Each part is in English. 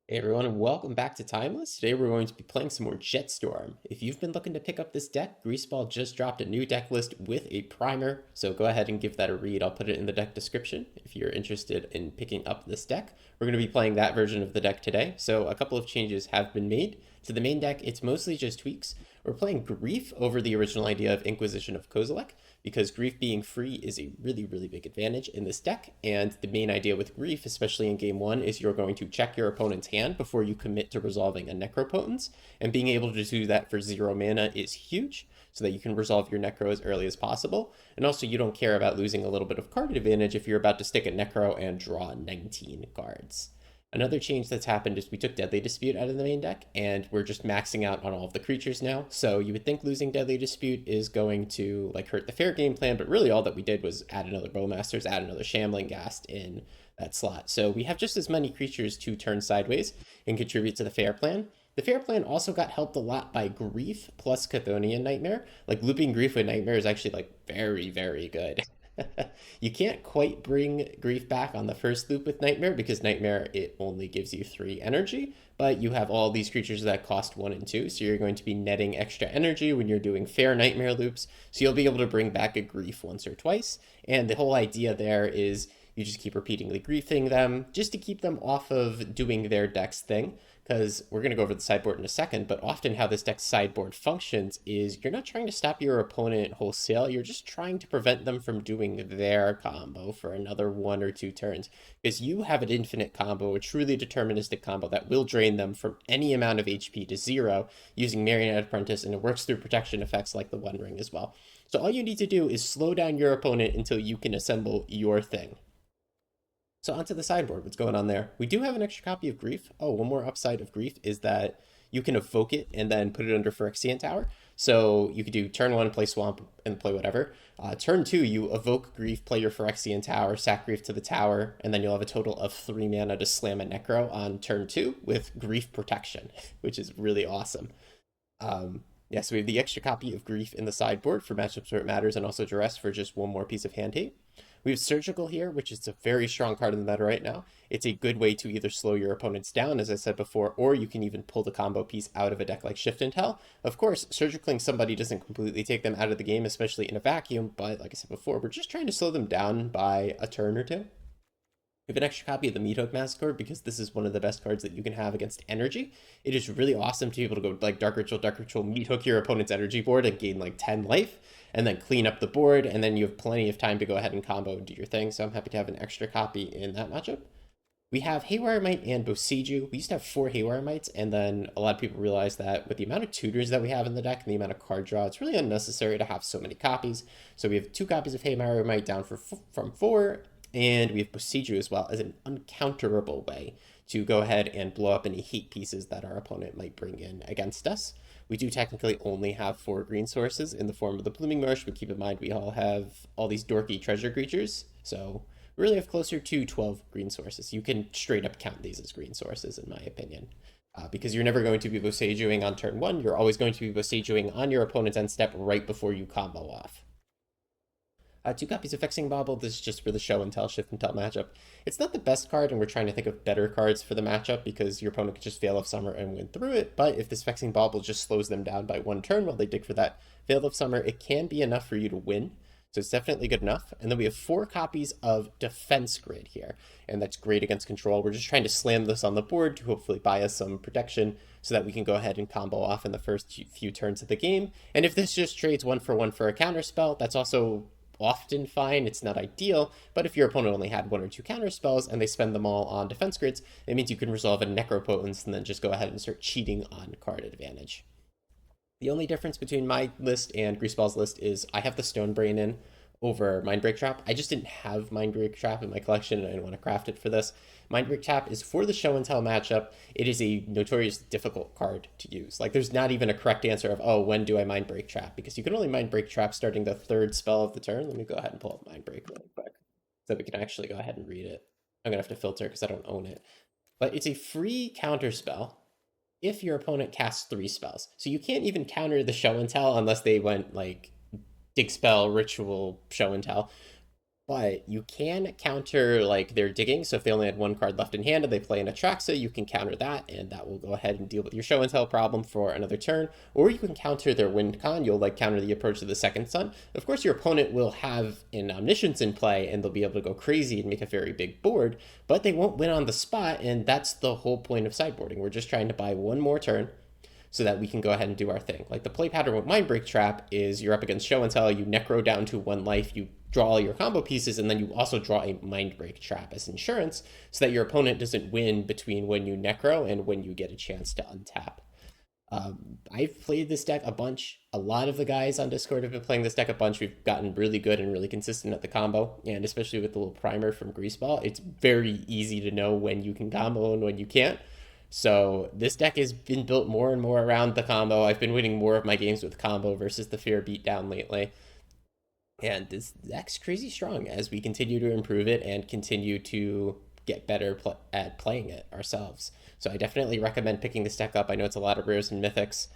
Hey everyone, and welcome back to Timeless. Today we're going to be playing some more Jetstorm. If you've been looking to pick up this deck, Greaseball just dropped a new deck list with a primer, so go ahead and give that a read. I'll put it in the deck description if you're interested in picking up this deck. We're going to be playing that version of the deck today, so a couple of changes have been made. To the main deck, it's mostly just tweaks. We're playing Grief over the original idea of Inquisition of Kozilek, because Grief being free is a really big advantage in this deck, and the main idea with Grief, especially in game one, is you're going to check your opponent's hand before you commit to resolving a Necropotence, and being able to do that for 0 mana is huge, so that you can resolve your Necro as early as possible, and also you don't care about losing a little bit of card advantage if you're about to stick a Necro and draw 19 cards. Another change that's happened is we took Deadly Dispute out of the main deck, and we're just maxing out on all of the creatures now. So you would think losing Deadly Dispute is going to hurt the fair game plan, but really all that we did was add another Bowmasters, add another Shambling Ghast in that slot. So we have just as many creatures to turn sideways and contribute to the fair plan. The fair plan also got helped a lot by Grief plus Chthonian Nightmare. Like looping Grief with Nightmare is actually very good. You can't quite bring Grief back on the first loop with Nightmare because Nightmare, it only gives you 3 energy, but you have all these creatures that cost 1 and 2, so you're going to be netting extra energy when you're doing fair Nightmare loops, so you'll be able to bring back a Grief once or twice, and the whole idea there is you just keep repeatedly griefing them just to keep them off of doing their deck's thing, because we're going to go over the sideboard in a second, but often how this deck's sideboard functions is you're not trying to stop your opponent wholesale, you're just trying to prevent them from doing their combo for another 1 or 2 turns, because you have an infinite combo, a truly deterministic combo that will drain them from any amount of HP to 0 using Marionette Apprentice, and it works through protection effects like the One Ring as well. So all you need to do is slow down your opponent until you can assemble your thing. So onto the sideboard, what's going on there? We do have an extra copy of Grief. Oh, one more upside of Grief is that you can evoke it and then put it under Phyrexian Tower. So you could do turn 1, play Swamp, and play whatever. Turn 2, you evoke Grief, play your Phyrexian Tower, sack Grief to the tower, and then you'll have a total of 3 mana to slam a Necro on turn 2 with Grief Protection, which is really awesome. Yeah, so we have the extra copy of Grief in the sideboard for matchups where it matters, and also Duress for just one more piece of hand hate. We have Surgical here, which is a very strong card in the meta right now. It's a good way to either slow your opponents down, as I said before, or you can even pull the combo piece out of a deck like Shift and Tell. Of course, Surgicaling somebody doesn't completely take them out of the game, especially in a vacuum, but like I said before, we're just trying to slow them down by a turn or two. We have an extra copy of the Meathook Massacre because this is one of the best cards that you can have against energy. It is really awesome to be able to go like Dark Ritual, Meathook your opponent's energy board and gain like 10 life, and then clean up the board, and then you have plenty of time to go ahead and combo and do your thing, so I'm happy to have an extra copy in that matchup. We have Haywire Mite and Boseiju. We used to have 4 Haywire Mites, and then a lot of people realized that with the amount of tutors that we have in the deck and the amount of card draw, it's really unnecessary to have so many copies. So we have 2 copies of Haywire Mite down from 4, and we have Boseiju as well as an uncounterable way to go ahead and blow up any heat pieces that our opponent might bring in against us. We do technically only have 4 green sources in the form of the Blooming Marsh, but keep in mind we all have all these dorky treasure creatures, so we really have closer to 12 green sources. You can straight up count these as green sources, in my opinion. Because you're never going to be Boseijuing on turn 1, you're always going to be Boseijuing on your opponent's end step right before you combo off. 2 copies of Vexing Bauble. This is just for the show and tell, shift and tell matchup. It's not the best card, and we're trying to think of better cards for the matchup because your opponent could just Veil of Summer and win through it. But if this Vexing Bauble just slows them down by 1 turn while they dig for that Veil of Summer, it can be enough for you to win. So it's definitely good enough. And then we have 4 copies of Defense Grid here, and that's great against control. We're just trying to slam this on the board to hopefully buy us some protection so that we can go ahead and combo off in the first few turns of the game. And if this just trades 1 for 1 for a counter spell, that's also often fine. It's not ideal, but if your opponent only had 1 or 2 counter spells and they spend them all on defense grids, it means you can resolve a Necropotence and then just go ahead and start cheating on card advantage. The only difference between my list and Greaseball's list is I have the Stone Brain in over Mindbreak Trap. I just didn't have Mindbreak Trap in my collection and I didn't want to craft it for this. Mindbreak Trap is for the show and tell matchup. It is a notoriously difficult card to use. Like there's not even a correct answer of, oh, when do I Mindbreak Trap? Because you can only Mindbreak Trap starting the 3rd spell of the turn. Let me go ahead and pull up Mindbreak really quick so we can actually go ahead and read it. I'm gonna have to filter because I don't own it. But it's a free counter spell if your opponent casts 3 spells. So you can't even counter the show and tell unless they went like Dig Spell, Ritual, Show and Tell. But you can counter like their digging. So if they only had one card left in hand and they play an Atraxa, you can counter that, and that will go ahead and deal with your show and tell problem for another turn. Or you can counter their wind con. You'll like counter the approach of the second sun. Of course, your opponent will have an omniscience in play, and they'll be able to go crazy and make a very big board, but they won't win on the spot, and that's the whole point of sideboarding. We're just trying to buy one more turn so that we can go ahead and do our thing. Like the play pattern with Mindbreak Trap is you're up against Show and Tell, you Necro down to 1 life, you draw all your combo pieces, and then you also draw a Mindbreak Trap as insurance so that your opponent doesn't win between when you Necro and when you get a chance to untap. I've played this deck a bunch. A lot of the guys on Discord have been playing this deck a bunch. We've gotten really good and really consistent at the combo, and especially with the little primer from Greaseball, it's very easy to know when you can combo and when you can't. So this deck has been built more and more around the combo. I've been winning more of my games with combo versus the fair beatdown lately. And this deck's crazy strong as we continue to improve it and continue to get better at playing it ourselves. So I definitely recommend picking this deck up. I know it's a lot of rares and mythics,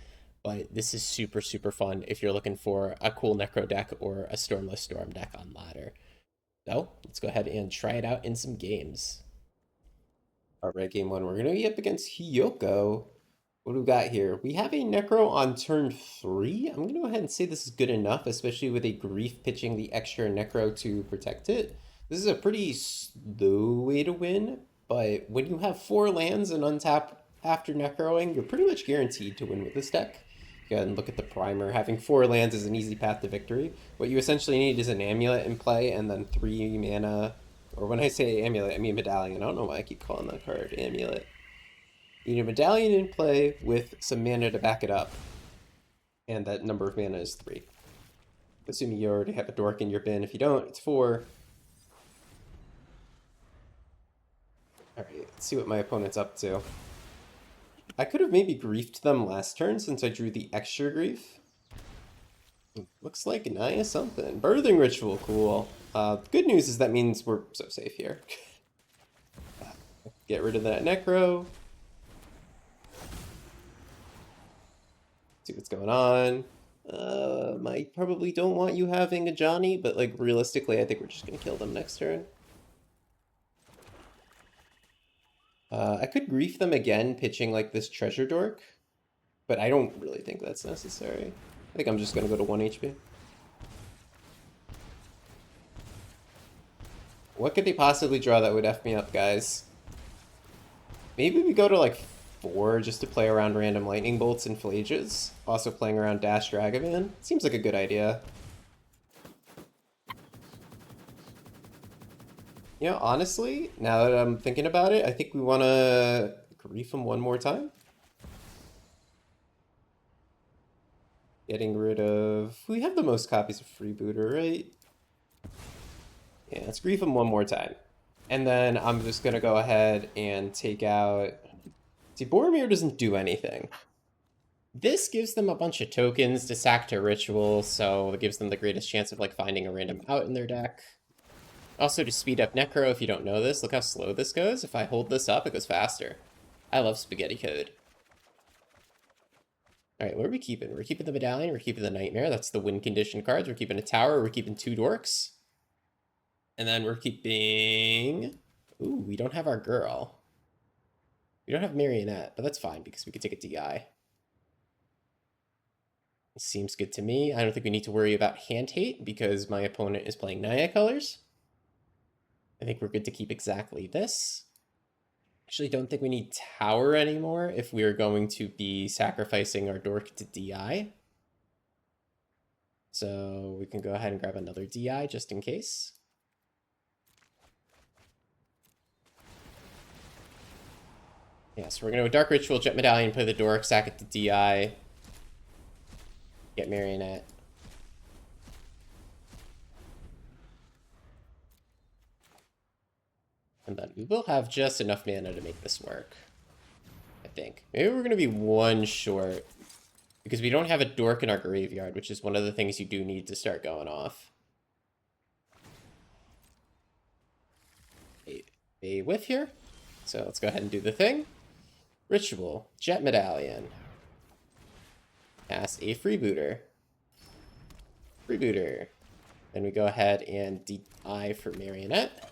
but this is super, super fun if you're looking for a cool Necro deck or a Stormless Storm deck on ladder. So let's go ahead and try it out in some games. All right, game one, we're going to be up against Hiyoko. What do we got here? We have a Necro on turn 3. I'm going to go ahead and say this is good enough, especially with a Grief pitching the extra Necro to protect it. This is a pretty slow way to win, but when you have 4 lands and untap after Necroing, you're pretty much guaranteed to win with this deck. Go ahead and look at the primer. Having 4 lands is an easy path to victory. What you essentially need is an Amulet in play and then 3 mana. Or when I say Amulet, I mean Medallion. I don't know why I keep calling that card Amulet. You need a Medallion in play with some mana to back it up. And that number of mana is 3. Assuming you already have a dork in your bin. If you don't, it's 4. Alright, let's see what my opponent's up to. I could have maybe griefed them last turn since I drew the extra grief. Looks like Naya something. Birthing Ritual, cool. Good news is that means we're so safe here. Get rid of that Necro. See what's going on. I probably don't want you having a Johnny, but like realistically, I think we're just gonna kill them next turn. I could grief them again, pitching like this Treasure Dork, but I don't really think that's necessary. I think I'm just gonna go to 1 HP. What could they possibly draw that would F me up, guys? Maybe we go to like 4 just to play around random Lightning Bolts and Phalanges. Also playing around Dash Dragavan. Seems like a good idea. You know, honestly, now that I'm thinking about it, I think we want to grief him one more time. Getting rid of... We have the most copies of Freebooter, right? Yeah, let's grief him one more time. And then I'm just going to go ahead and take out... See, Boromir doesn't do anything. This gives them a bunch of tokens to sack to Ritual, so it gives them the greatest chance of like finding a random out in their deck. Also to speed up Necro, if you don't know this, look how slow this goes. If I hold this up, it goes faster. I love Spaghetti Code. Alright, what are we keeping? We're keeping the Medallion, we're keeping the Nightmare, that's the win condition cards, we're keeping a Tower, we're keeping 2 Dorks. And then we're keeping... Ooh, we don't have our girl. We don't have Marionette, but that's fine because we could take a DI. Seems good to me. I don't think we need to worry about hand hate because my opponent is playing Naya colors. I think we're good to keep exactly this. Actually, don't think we need Tower anymore if we are going to be sacrificing our Dork to DI. So we can go ahead and grab another DI just in case. Yeah, so we're going to Dark Ritual, Jet Medallion, play the Dork, sack it to DI. Get Marionette. And then we will have just enough mana to make this work. I think. Maybe we're going to be 1 short. Because we don't have a Dork in our graveyard, which is one of the things you do need to start going off. A whiff here. So let's go ahead and do the thing. Ritual. Jet Medallion. Cast a Freebooter. Freebooter. Then we go ahead and DI for Marionette.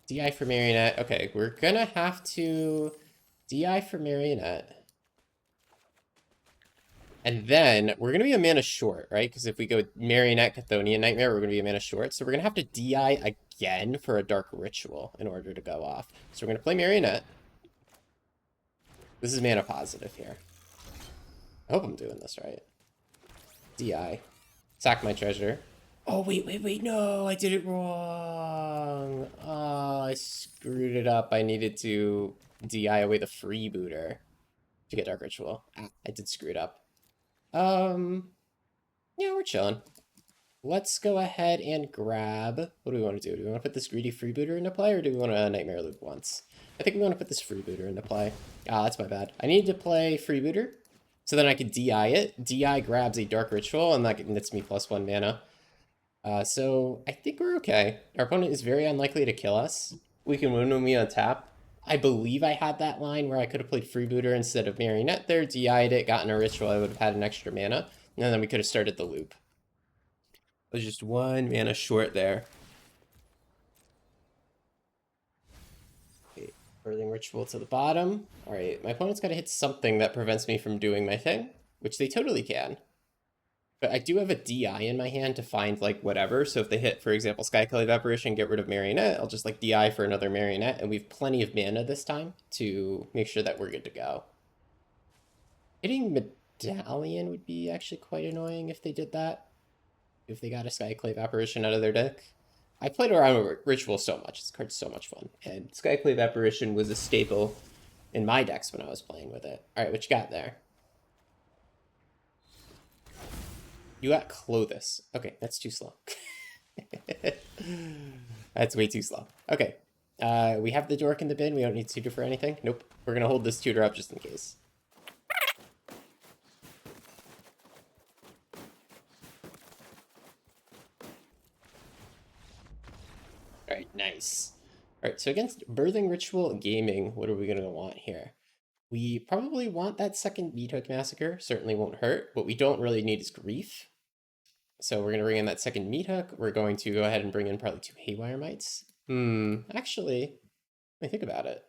DI for Marionette. Okay, we're gonna have to DI for Marionette. And then we're going to be a mana short, right? Because if we go Marionette, Chthonian Nightmare, we're going to be a mana short. So we're going to have to DI again for a Dark Ritual in order to go off. So we're going to play Marionette. This is mana positive here. I hope I'm doing this right. DI. Sack my treasure. Oh, wait. No, I did it wrong. Oh, I screwed it up. I needed to DI away the freebooter to get Dark Ritual. Ah, I did screw it up. Yeah, we're chilling. Let's go ahead and grab... What do we want to do? Do we want to put this greedy freebooter into play, or do we want to Nightmare Loop once? I think we want to put this freebooter into play. Ah, that's my bad. I need to play freebooter, so then I can DI it. DI grabs a Dark Ritual, and that nets me +1 mana. So I think we're okay. Our opponent is very unlikely to kill us. We can win when we untap. I believe I had that line where I could have played freebooter instead of Marionette there, DI'd it, gotten a Ritual, I would have had an extra mana, and then we could have started the loop. It was just 1 mana short there. Okay, Birthing Ritual to the bottom. Alright, my opponent's got to hit something that prevents me from doing my thing, which they totally can. But I do have a DI in my hand to find, like, whatever. So if they hit, for example, Skyclave Apparition, get rid of Marionette, I'll just, like, DI for another Marionette, and we have plenty of mana this time to make sure that we're good to go. Hitting Medallion would be actually quite annoying if they did that. If they got a Skyclave Apparition out of their deck. I played around with Ritual so much. This card's so much fun. And Skyclave Apparition was a staple in my decks when I was playing with it. Alright, what you got there? You got Clothis. Okay, that's too slow. That's way too slow. Okay. We have the Dork in the bin. We don't need Tutor for anything. Nope. We're going to hold this Tutor up just in case. Alright, nice. Alright, so against Birthing Ritual Gaming, what are we going to want here? We probably want that second Meathook Massacre. Certainly won't hurt. What we don't really need is Grief. So we're going to bring in that second Meathook. We're going to go ahead and bring in probably 2 Haywire Mites. Actually, let me think about it.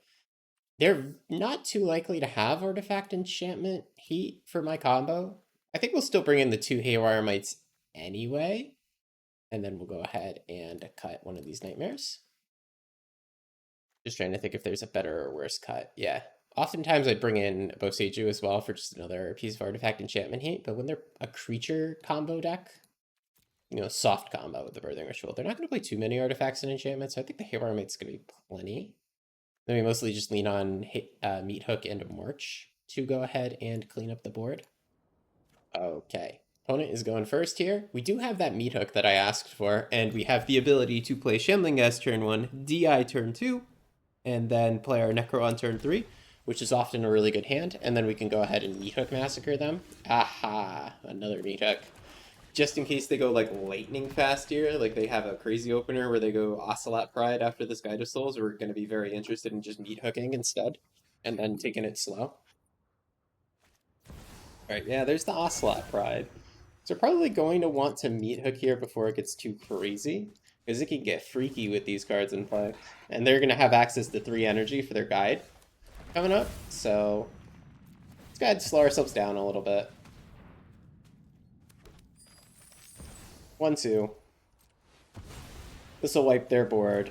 They're not too likely to have Artifact Enchantment Heat for my combo. I think we'll still bring in the 2 Haywire Mites anyway. And then we'll go ahead and cut one of these Nightmares. Just trying to think if there's a better or worse cut. Yeah. Oftentimes I'd bring in Boseiju as well for just another piece of Artifact Enchantment Heat. But when they're a creature combo deck, you know, soft combo with the Birthing Ritual, they're not going to play too many artifacts and enchantments, so I think the Haywire Mite's going to be plenty. Then we mostly just lean on Meathook and March to go ahead and clean up the board. Okay, opponent is going first here. We do have that Meathook that I asked for, and we have the ability to play Shambling Gas turn 1, DI turn 2, and then play our Necro on turn 3, which is often a really good hand, and then we can go ahead and Meathook Massacre them. Aha, another Meathook. Just in case they go, like, lightning fast here, like they have a crazy opener where they go Ocelot Pride after this Guide of Souls, we're going to be very interested in just Meathooking instead, and then taking it slow. Alright, yeah, there's the Ocelot Pride. So we're probably going to want to Meathook here before it gets too crazy, because it can get freaky with these cards in play. And they're going to have access to 3 energy for their guide coming up, so let's go ahead and slow ourselves down a little bit. 1, 2. This will wipe their board.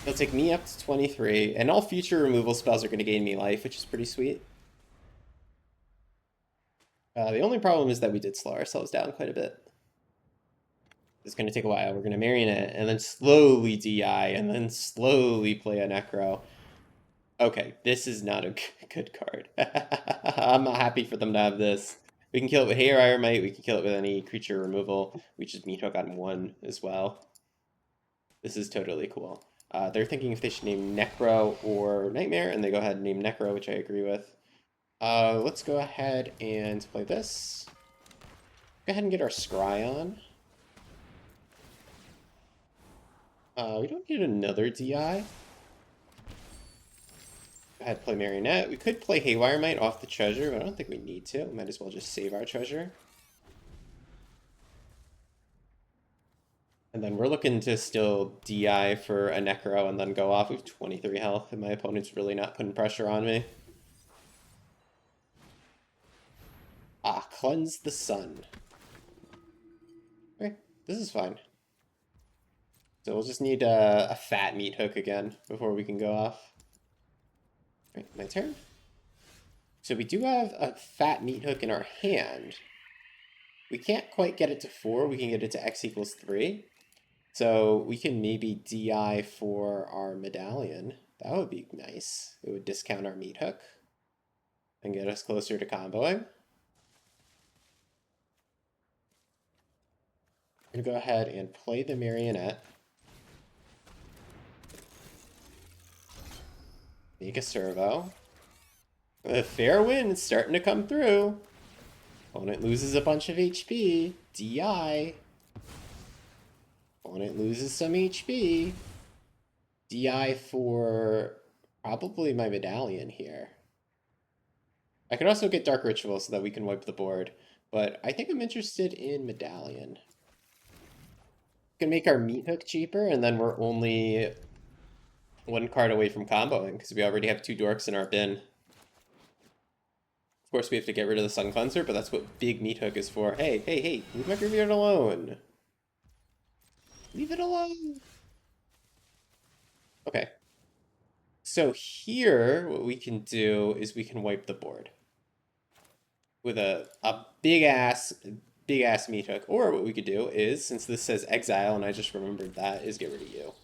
They'll take me up to 23, and all future removal spells are going to gain me life, which is pretty sweet. The only problem is that we did slow ourselves down quite a bit. It's going to take a while. We're going to Marionette, and then slowly DI, and then slowly play a Necro. Okay, this is not a good card. I'm not happy for them to have this. We can kill it with Haywire Mite, we can kill it with any creature removal. We just Meathook on 1 as well. This is totally cool. They're thinking if they should name Necro or Nightmare, and they go ahead and name Necro, which I agree with. Let's go ahead and play this. Go ahead and get our Scry on. We don't need another DI. Go ahead, play Marionette. We could play Haywire Mite off the treasure, but I don't think we need to. Might as well just save our treasure. And then we're looking to still DI for a Necro and then go off. We have 23 health, and my opponent's really not putting pressure on me. Ah, Cleanse the Sun. Okay, this is fine. So we'll just need a fat meat hook again before we can go off. All right, my turn. So we do have a fat meat hook in our hand. We can't quite get it to 4. We can get it to x equals 3. So we can maybe DI for our medallion. That would be nice. It would discount our meat hook and get us closer to comboing. I'm going to go ahead and play the Marionette. Make a servo. A fair win is starting to come through. Opponent loses a bunch of HP. DI. Opponent loses some HP. DI for probably my medallion here. I could also get Dark Ritual so that we can wipe the board, but I think I'm interested in medallion. We can make our meat hook cheaper, and then we're only 1 card away from comboing because we already have 2 dorks in our bin. Of course, we have to get rid of the Sun Cleanser, but that's what big meat hook is for. Hey, hey, hey, leave my graveyard alone. Leave it alone. Okay. So here, what we can do is we can wipe the board with a big ass meat hook. Or what we could do is, since this says exile, and I just remembered that, is get rid of you.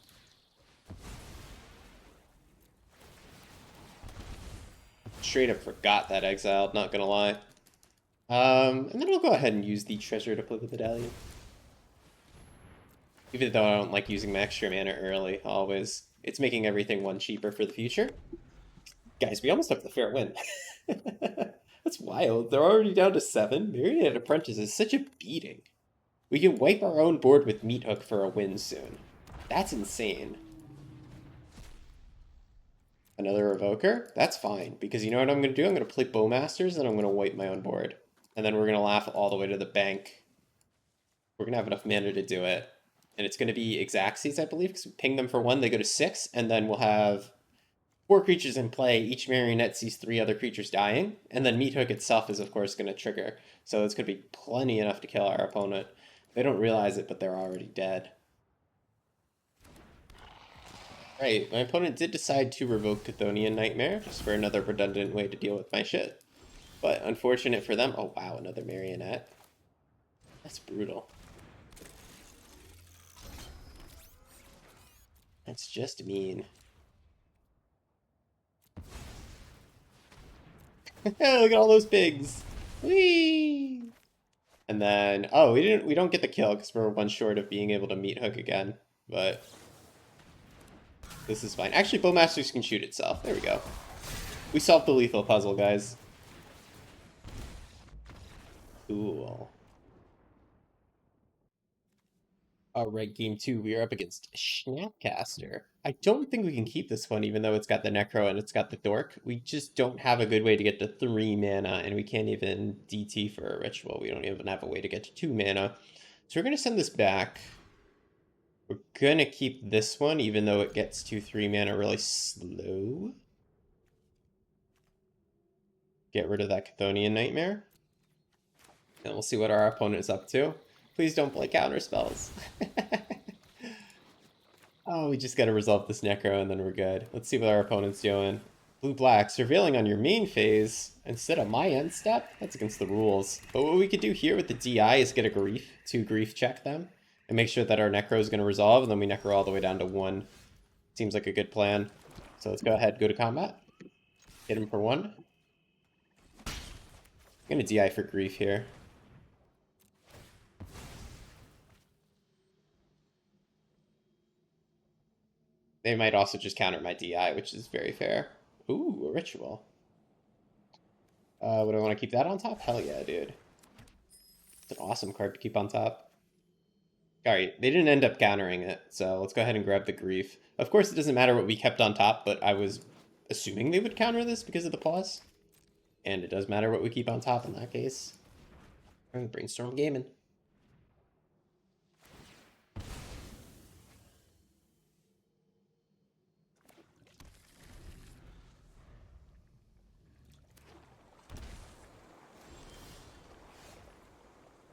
Straight up forgot that exiled, not gonna lie. And then I'll go ahead and use the treasure to play the medallion. Even though I don't like using my extra mana early, always. It's making everything 1 cheaper for the future. Guys, we almost have the fair win. That's wild. They're already down to 7. Marionette Apprentice is such a beating. We can wipe our own board with Meat Hook for a win soon. That's insane. Another Evoker? That's fine, because you know what I'm going to do? I'm going to play Bowmasters, and I'm going to wipe my own board. And then we're going to laugh all the way to the bank. We're going to have enough mana to do it. And it's going to be Xaxes, I believe, because we ping them for 1, they go to 6, and then we'll have 4 creatures in play. Each Marionette sees 3 other creatures dying, and then Meat Hook itself is, of course, going to trigger. So it's going to be plenty enough to kill our opponent. They don't realize it, but they're already dead. Right, my opponent did decide to revoke Chthonian Nightmare, just for another redundant way to deal with my shit. But unfortunate for them. Oh wow, another Marionette. That's brutal. That's just mean. Look at all those pigs. Whee! And then, oh, we don't get the kill because we're 1 short of being able to Meat Hook again. But this is fine. Actually, Bowmasters can shoot itself. There we go. We solved the lethal puzzle, guys. Cool. Alright, game 2, we are up against Snapcaster. I don't think we can keep this one, even though it's got the Necro and it's got the Dork. We just don't have a good way to get to 3 mana, and we can't even DT for a Ritual. We don't even have a way to get to 2 mana. So we're going to send this back. We're going to keep this one, even though it gets to 3 mana really slow. Get rid of that Chthonian Nightmare. And we'll see what our opponent is up to. Please don't play counter spells. Oh, we just gotta resolve this Necro and then we're good. Let's see what our opponent's doing. Blue-black, surveilling on your main phase instead of my end step? That's against the rules. But what we could do here with the DI is get a Grief, 2 Grief check them, and make sure that our Necro is gonna resolve, and then we Necro all the way down to 1. Seems like a good plan. So let's go ahead, go to combat. Hit him for 1. I'm gonna DI for Grief here. They might also just counter my DI, which is very fair. Ooh, a Ritual. Would I want to keep that on top? Hell yeah, dude. It's an awesome card to keep on top. Alright, they didn't end up countering it, so let's go ahead and grab the Grief. Of course, it doesn't matter what we kept on top, but I was assuming they would counter this because of the pause. And it does matter what we keep on top in that case. We're gonna brainstorm gaming.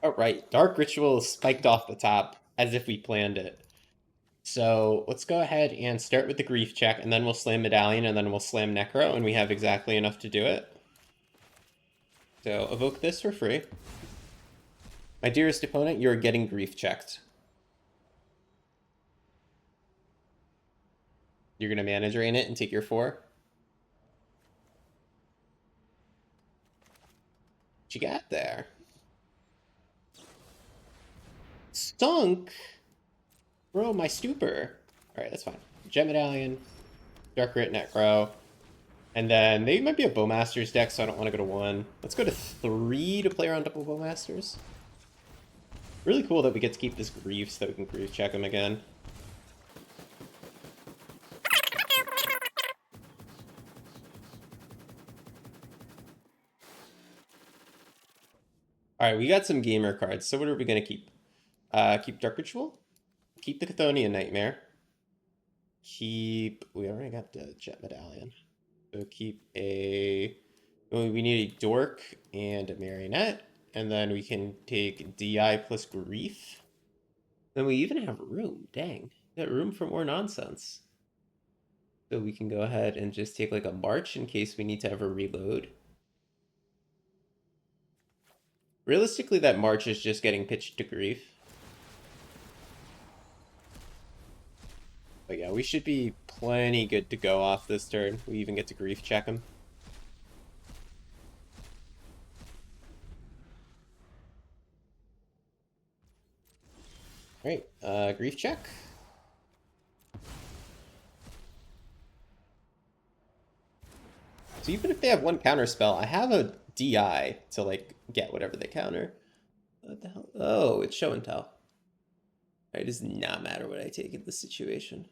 Alright, Dark Ritual spiked off the top as if we planned it. So let's go ahead and start with the Grief check, and then we'll slam Medallion, and then we'll slam Necro, and we have exactly enough to do it. So evoke this for free. My dearest opponent, you're getting Grief checked. You're going to Mana Drain it and take your 4. What you got there? Stunk? Bro, my stupor. Alright, that's fine. Jet Medallion, Dark Rit, Necro. And then they might be a Bowmaster's deck, so I don't want to go to 1. Let's go to 3 to play around double Bowmasters. Really cool that we get to keep this Grief so that we can Grief check him again. Alright, we got some gamer cards, so what are we going to keep? Keep Dark Ritual? Keep the Chthonian Nightmare. Keep... We already got the Jet Medallion. So keep a... We need a Dork and a Marionette. And then we can take DI plus Grief. Then we even have room. Dang. We got room for more nonsense. So we can go ahead and just take like a March in case we need to ever reload. Realistically, that March is just getting pitched to Grief. But yeah, we should be plenty good to go off this turn. We even get to Grief check him. Alright, Grief check. So even if they have one counter spell, I have a DI to like get whatever they counter. What the hell? Oh, it's show and tell. It does not matter what I take in this situation.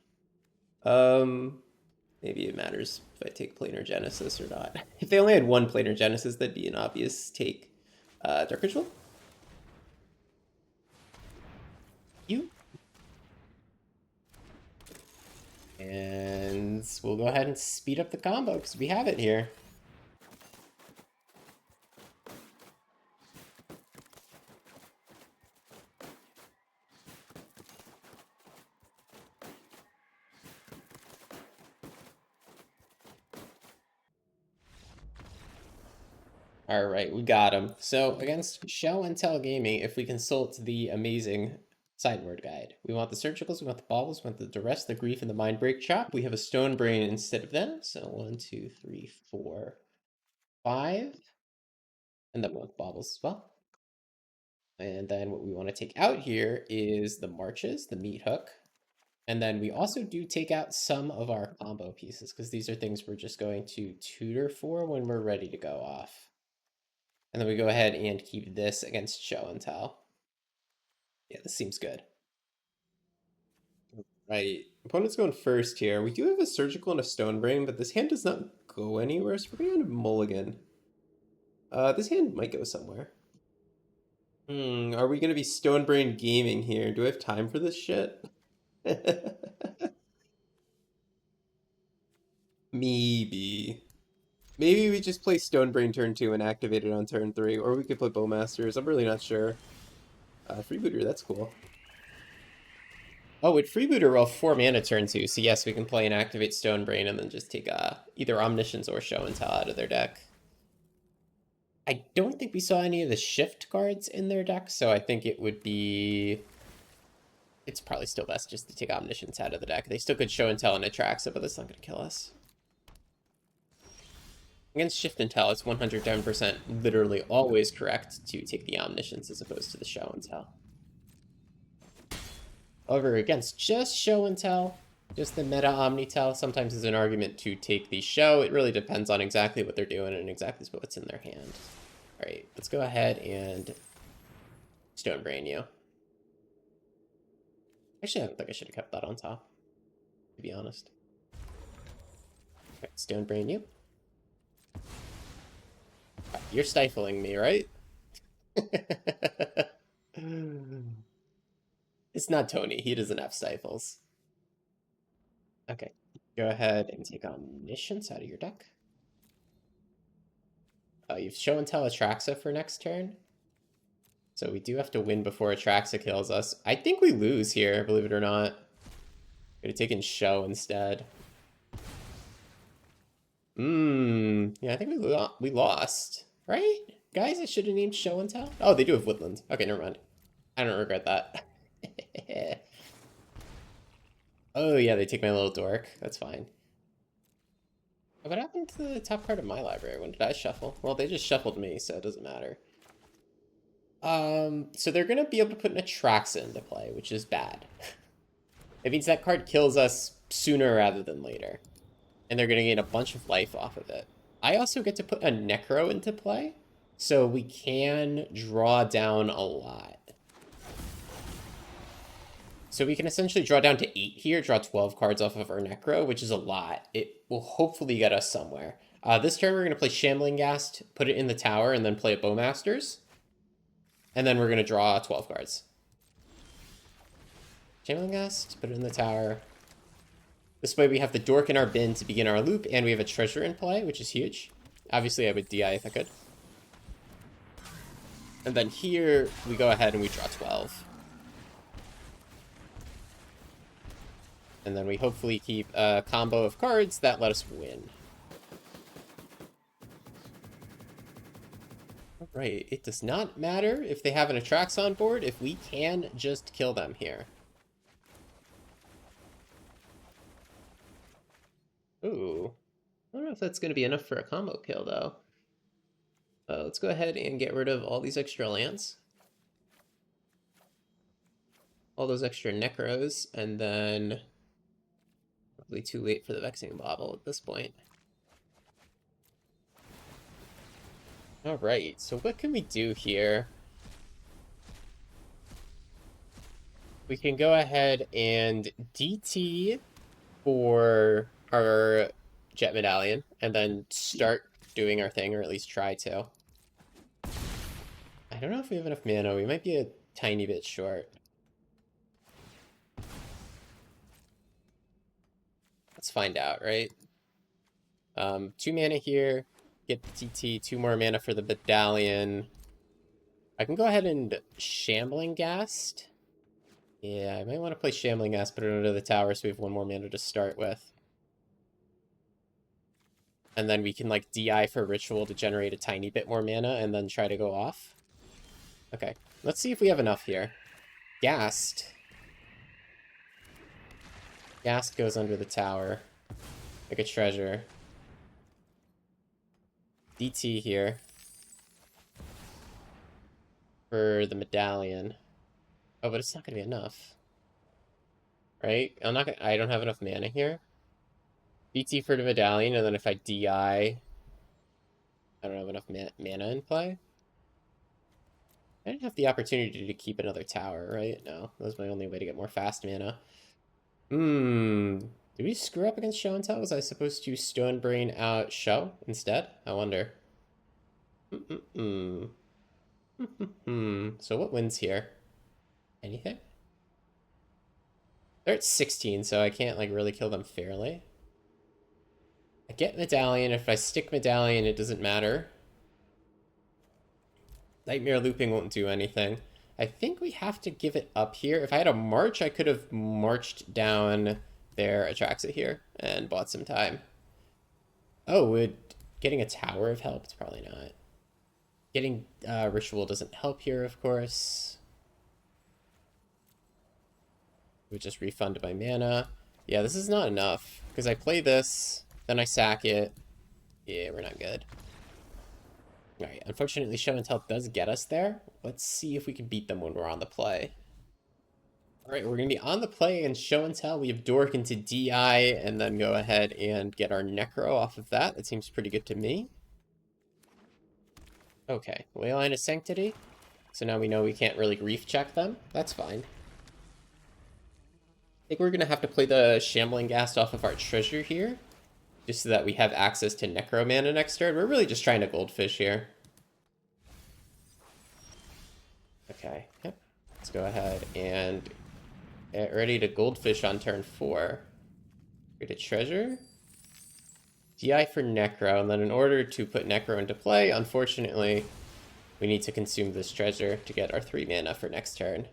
Maybe it matters if I take Planar Genesis or not. If they only had one Planar Genesis, that'd be an obvious take. Dark Ritual? You? And we'll go ahead and speed up the combo because we have it here. Alright, we got him. So against Show and Tell Gaming, if we consult the amazing sideboard guide, we want the Surgicals, we want the Baubles, we want the Duress, the Grief, and the Mind Break Chop. We have a Stone Brain instead of them. So 1, 2, 3, 4, 5. And then we want the Baubles as well. And then what we want to take out here is the Marches, the Meat Hook. And then we also do take out some of our combo pieces because these are things we're just going to tutor for when we're ready to go off. And then we go ahead and keep this against Show and Tell. Yeah, this seems good. Right. Opponent's going first here. We do have a Surgical and a Stone Brain, but this hand does not go anywhere, so we're going to mulligan. This hand might go somewhere. Are we going to be Stone Brain gaming here? Do I have time for this shit? Maybe. Maybe we just play Stone Brain turn 2 and activate it on turn 3, or we could play Bowmasters. I'm really not sure. Freebooter, that's cool. Oh, with Freebooter, we'll have 4 mana turn 2, so yes, we can play and activate Stone Brain and then just take either Omniscience or Show and Tell out of their deck. I don't think we saw any of the Shift cards in their deck, so I think it would be... It's probably still best just to take Omniscience out of the deck. They still could Show and Tell and Atraxa, but that's not going to kill us. Against Shift and Tell, it's 110% literally always correct to take the Omniscience as opposed to the Show and Tell. However, against just Show and Tell, just the meta Omni-Tell, sometimes is an argument to take the Show. It really depends on exactly what they're doing and exactly what's in their hand. Alright, let's go ahead and Stone Brain you. Actually, I don't think I should have kept that on top, to be honest. Okay, Stone Brain you. You're stifling me, right? It's not Tony. He doesn't have stifles. Okay. Go ahead and take Omniscience out of your deck. You've Show and Tell Atraxa for next turn. So we do have to win before Atraxa kills us. I think we lose here, believe it or not. Could have taken Show instead. Yeah, I think we lost. Right? Guys, I should have named Show and Tell. Oh, they do have Woodland. Okay, never mind. I don't regret that. Oh, yeah, they take my little dork. That's fine. What happened to the top card of my library? When did I shuffle? Well, they just shuffled me, so it doesn't matter. So they're gonna be able to put an Atraxa into play, which is bad. It means that card kills us sooner rather than later. And they're gonna gain a bunch of life off of it. I also get to put a Necro into play, so we can draw down a lot. So we can essentially draw down to 8 here, draw 12 cards off of our Necro, which is a lot. It will hopefully get us somewhere. This turn we're going to play Shambling Ghast, put it in the tower, and then play a Bowmasters. And then we're going to draw 12 cards. Shambling Ghast, put it in the tower. This way we have the Dork in our bin to begin our loop, and we have a treasure in play, which is huge. Obviously I would DI if I could. And then here we go ahead and we draw 12. And then we hopefully keep a combo of cards that let us win. Alright, it does not matter if they have an Atraxa on board, if we can just kill them here. Ooh. I don't know if that's going to be enough for a combo kill, though. Let's go ahead and get rid of all these extra lands. All those extra Necros, and then... Probably too late for the Vexing Bauble at this point. Alright, so what can we do here? We can go ahead and DT for our Jet Medallion, and then start doing our thing, or at least try to. I don't know if we have enough mana. We might be a tiny bit short. Let's find out, right? 2 mana here, get the TT, 2 more mana for the Medallion. I can go ahead and Shambling Ghast. Yeah, I might want to play Shambling Ghast, put it under the tower so we have 1 more mana to start with. And then we can, like, DI for Ritual to generate a tiny bit more mana and then try to go off. Okay, let's see if we have enough here. Ghast. Ghast goes under the tower. Like a treasure. DT here. For the Medallion. Oh, but it's not gonna be enough. Right? I don't have enough mana here. DT for the Medallion, and then if I DI... I don't have enough mana in play. I didn't have the opportunity to keep another tower, right? No, that was my only way to get more fast mana. Did we screw up against Show and Tell? Was I supposed to Stone Brain out Show instead? I wonder. So what wins here? Anything? They're at 16, so I can't, like, really kill them fairly. I get Medallion. If I stick Medallion, it doesn't matter. Nightmare Looping won't do anything. I think we have to give it up here. If I had a march, I could have marched down their Atraxa here and bought some time. Oh, would getting a tower have helped? Probably not. Getting Ritual doesn't help here, of course. Would just refund my mana. Yeah, this is not enough. Because I play this, then I sack it. Yeah, we're not good. Alright, unfortunately Show and Tell does get us there. Let's see if we can beat them when we're on the play. Alright, we're going to be on the play and Show and Tell. We have Dork into DI, and then go ahead and get our Necro off of that. That seems pretty good to me. Okay, Leyline of Sanctity. So now we know we can't really grief check them. That's fine. I think we're going to have to play the Shambling Ghast off of our treasure here just so that we have access to Necro mana next turn. We're really just trying to goldfish here. Okay, yep. Let's go ahead and get ready to goldfish on turn 4. Create a treasure. DI for Necro, and then in order to put Necro into play, unfortunately, we need to consume this treasure to get our 3 mana for next turn.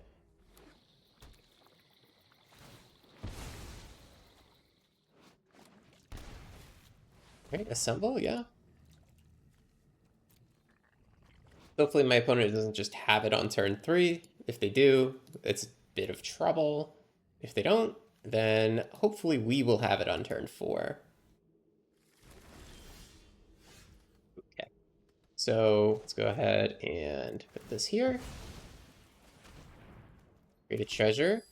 Alright, assemble, yeah. Hopefully my opponent doesn't just have it on turn 3. If they do, it's a bit of trouble. If they don't, then hopefully we will have it on turn 4. Okay, so let's go ahead and put this here. Create a treasure.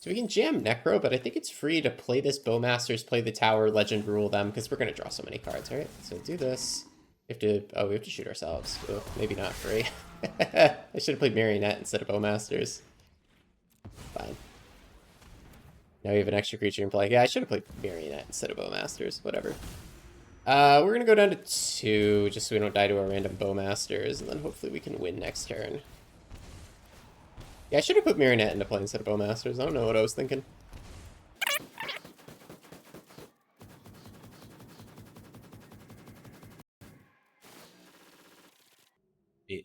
So we can jam Necro, but I think it's free to play this Bowmasters, play the tower, legend rule them, because we're going to draw so many cards, right? So do this. We have to, oh, we have to shoot ourselves. Oh, maybe not free. I should have played Marionette instead of Bowmasters. Fine. Now we have an extra creature in play. Yeah, I should have played Marionette instead of Bowmasters. Whatever. We're going to go down to 2, just so we don't die to our random Bowmasters, and then hopefully we can win next turn. Yeah, I should have put Marionette into play instead of Bowmasters. I don't know what I was thinking.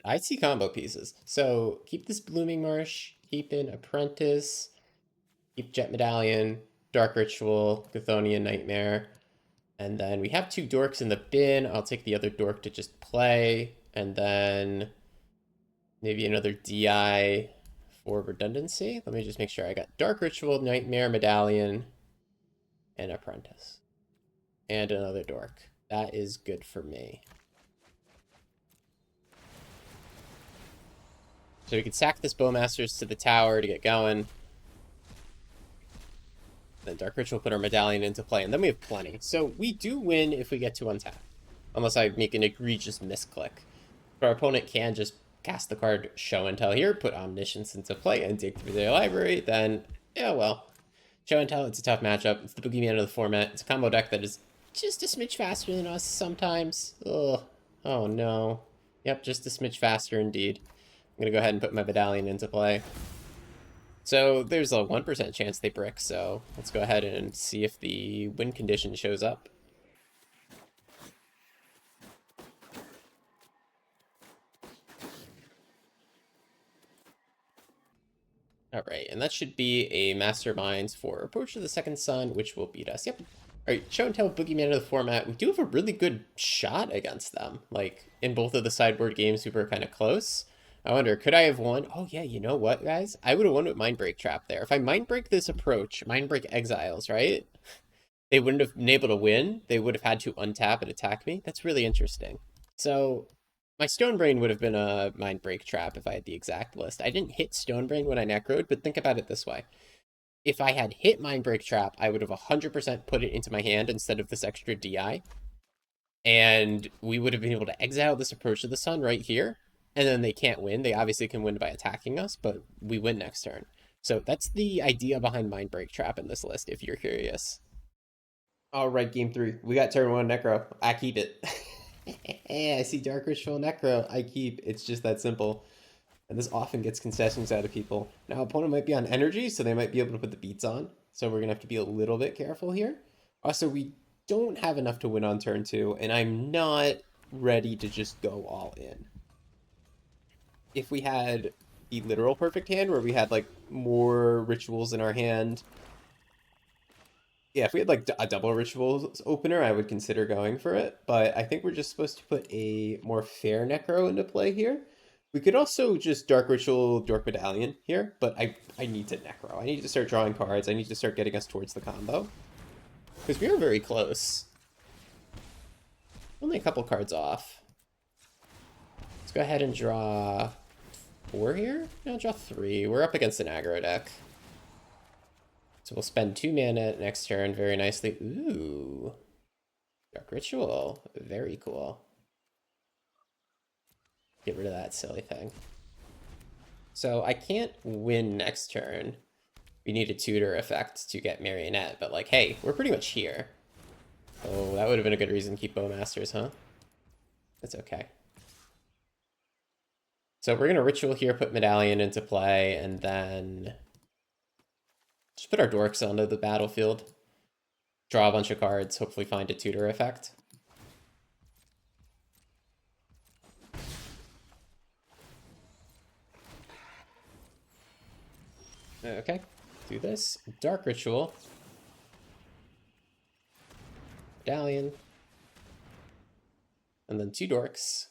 I see combo pieces. So keep this Blooming Marsh, keep in Apprentice, keep Jet Medallion, Dark Ritual, Chthonian Nightmare. And then we have 2 dorks in the bin. I'll take the other dork to just play. And then maybe another DI for redundancy. Let me just make sure I got Dark Ritual, Nightmare, Medallion, and Apprentice. And another dork. That is good for me. So we could sack this Bowmasters to the tower to get going. Then Dark Ritual put our Medallion into play, and then we have plenty. So we do win if we get to untap. Unless I make an egregious misclick. But our opponent can just cast the card Show and Tell here, put Omniscience into play, and dig through their library, then, yeah, well. Show and Tell, it's a tough matchup. It's the boogeyman of the format. It's a combo deck that is just a smidge faster than us sometimes. Ugh. Oh, no. Yep, just a smidge faster indeed. I'm going to go ahead and put my Medallion into play. So there's a 1% chance they brick, so let's go ahead and see if the win condition shows up. All right, and that should be a Masterminds for Approach of the Second Sun, which will beat us. Yep. All right, Show and Tell Boogeyman of the format. We do have a really good shot against them. Like, in both of the sideboard games, we were kind of close. I wonder, could I have won? Oh, yeah, you know what, guys? I would have won with Mindbreak Trap there. If I Mindbreak this approach, Mindbreak Exiles, right? They wouldn't have been able to win. They would have had to untap and attack me. That's really interesting. So my Stonebrain would have been a Mindbreak Trap if I had the exact list. I didn't hit Stonebrain when I Necroed, but think about it this way. If I had hit Mindbreak Trap, I would have 100% put it into my hand instead of this extra DI. And we would have been able to exile this Approach to the Sun right here. And then they can't win. They obviously can win by attacking us, but we win next turn. So that's the idea behind Mindbreak Trap in this list, if you're curious. All right, game 3. We got turn 1 Necro. I keep it. I see Dark Ritual Necro. I keep. It's just that simple. And this often gets concessions out of people. Now, opponent might be on energy, so they might be able to put the beats on. So we're going to have to be a little bit careful here. Also, we don't have enough to win on turn 2, and I'm not ready to just go all in. If we had the literal perfect hand, where we had, like, more rituals in our hand... Yeah, if we had, like, a double rituals opener, I would consider going for it. But I think we're just supposed to put a more fair Necro into play here. We could also just Dark Ritual, Dork Medallion here, but I need to Necro. I need to start drawing cards. I need to start getting us towards the combo. Because we are very close. Only a couple cards off. Let's go ahead and draw 4 here? No, draw 3. We're up against an aggro deck. So we'll spend 2 mana next turn very nicely. Ooh. Dark Ritual. Very cool. Get rid of that silly thing. So I can't win next turn. We need a tutor effect to get Marionette, but like, hey, we're pretty much here. Oh, that would have been a good reason to keep Bowmasters, huh? That's okay. So we're going to Ritual here, put Medallion into play, and then just put our Dorks onto the battlefield. Draw a bunch of cards, hopefully find a tutor effect. Okay, do this. Dark Ritual. Medallion. And then 2 Dorks.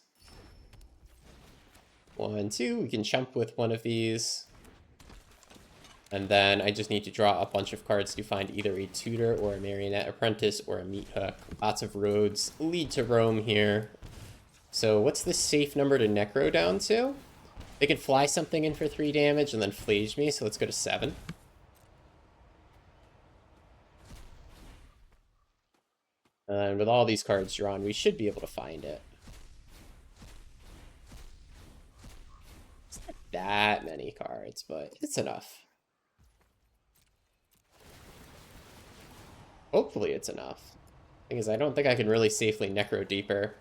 1, 2. We can chump with one of these. And then I just need to draw a bunch of cards to find either a tutor or a marionette apprentice or a meat hook. Lots of roads lead to Rome here. So what's the safe number to Necro down to? They can fly something in for 3 damage and then flage me, so let's go to 7. And with all these cards drawn, we should be able to find it. It's not that many cards, but it's enough. Hopefully it's enough. Thing is, I don't think I can really safely Necro deeper.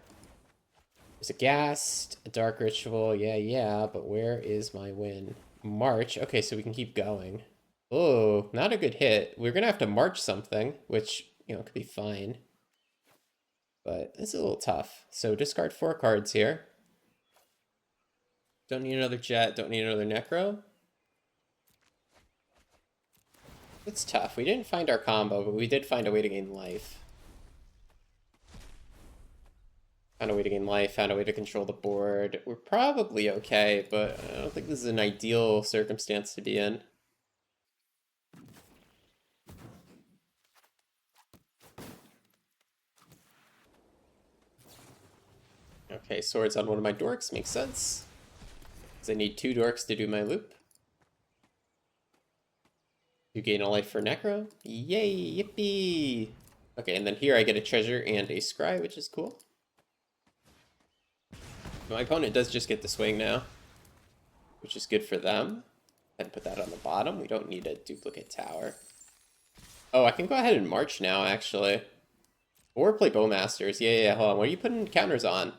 There's a Ghast, a Dark Ritual, yeah, but where is my win? March, okay, so we can keep going. Oh, not a good hit. We're gonna have to march something, which, you know, could be fine. But it's a little tough. So discard 4 cards here. Don't need another Jet, don't need another Necro. It's tough. We didn't find our combo, but we did find a way to gain life. Found a way to gain life, found a way to control the board. We're probably okay, but I don't think this is an ideal circumstance to be in. Okay, swords on one of my dorks makes sense. Because I need 2 dorks to do my loop. You gain a life for Necro. Yay, yippee! Okay, and then here I get a treasure and a scry, which is cool. My opponent does just get to swing now, which is good for them. And put that on the bottom. We don't need a duplicate tower. Oh, I can go ahead and march now, actually. Or play Bowmasters. Yeah, hold on. What are you putting counters on?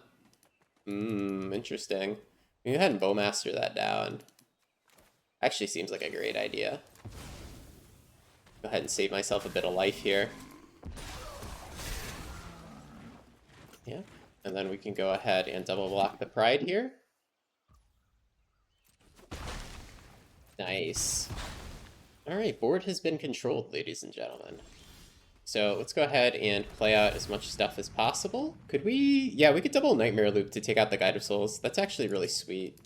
Interesting. We can go ahead and Bowmaster that down. Actually seems like a great idea. Go ahead and save myself a bit of life here. Yeah. And then we can go ahead and double block the Pride here. Nice. Alright, board has been controlled, ladies and gentlemen. So let's go ahead and play out as much stuff as possible. Could we... Yeah, we could double Nightmare Loop to take out the Guide of Souls. That's actually really sweet.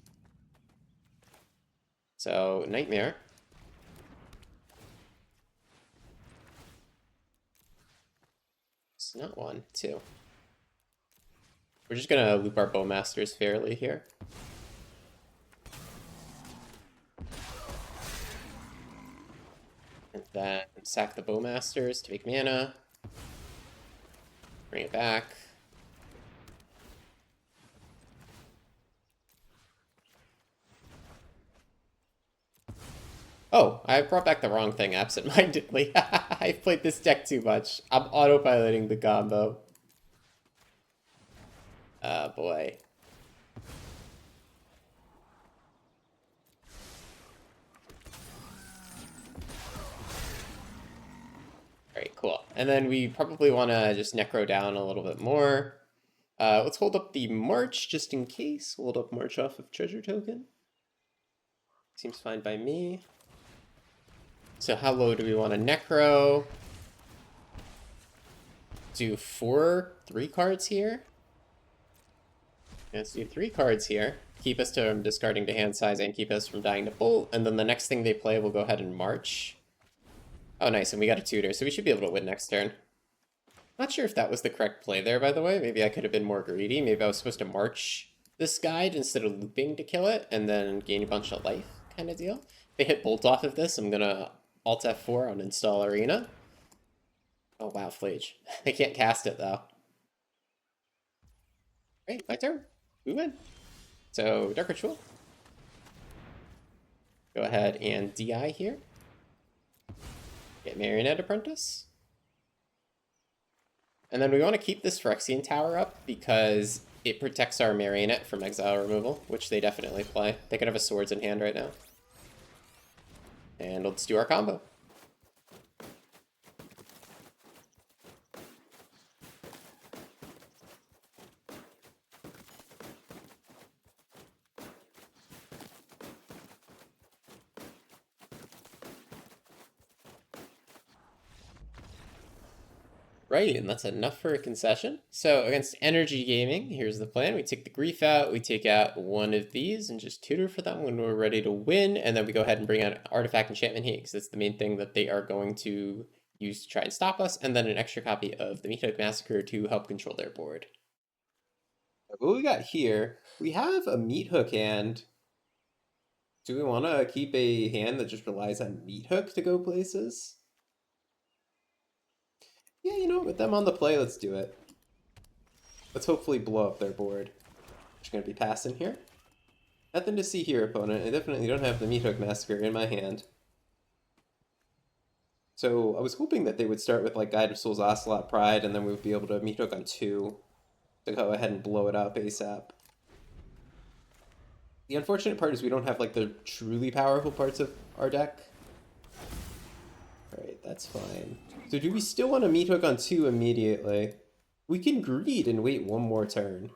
So, Nightmare. It's not 1, 2. We're just gonna loop our Bowmasters fairly here. And then sack the Bowmasters to make mana. Bring it back. Oh, I brought back the wrong thing absentmindedly. I've played this deck too much. I'm autopiloting the combo. Oh boy. Alright, cool. And then we probably want to just Necro down a little bit more. Let's hold up the March just in case. Hold up March off of Treasure Token. Seems fine by me. So how low do we want to Necro? Do 3 cards here? Let's do 3 cards here. Keep us from discarding to hand size and keep us from dying to bolt. And then the next thing they play, we'll go ahead and march. Oh, nice. And we got a tutor, so we should be able to win next turn. Not sure if that was the correct play there, by the way. Maybe I could have been more greedy. Maybe I was supposed to march this guide instead of looping to kill it and then gain a bunch of life kind of deal. If they hit bolt off of this, I'm going to Alt F4 on Install Arena. Oh, wow, Flage. I can't cast it, though. Great, my turn. We win. So, Dark Ritual. Go ahead and DI here. Get Marionette Apprentice. And then we want to keep this Phyrexian tower up because it protects our Marionette from exile removal, which they definitely play. They could have a swords in hand right now. And let's do our combo. Right, and that's enough for a concession. So against Energy Gaming, here's the plan. We take the Grief out, we take out one of these and just tutor for them when we're ready to win, and then we go ahead and bring out Artifact Enchantment Heat, because that's the main thing that they are going to use to try and stop us, and then an extra copy of the Meathook Massacre to help control their board. What we got here, we have a Meathook hand. Do we want to keep a hand that just relies on Meathook to go places? Yeah, you know, with them on the play, let's do it. Let's hopefully blow up their board. Just gonna be passing here. Nothing to see here, opponent. I definitely don't have the Meathook Massacre in my hand. So I was hoping that they would start with like Guide of Souls, Ocelot, Pride, and then we would be able to Meathook on 2 to go ahead and blow it up ASAP. The unfortunate part is we don't have like the truly powerful parts of our deck. Alright, that's fine. So do we still want to Meathook on 2 immediately? We can greed and wait one more turn.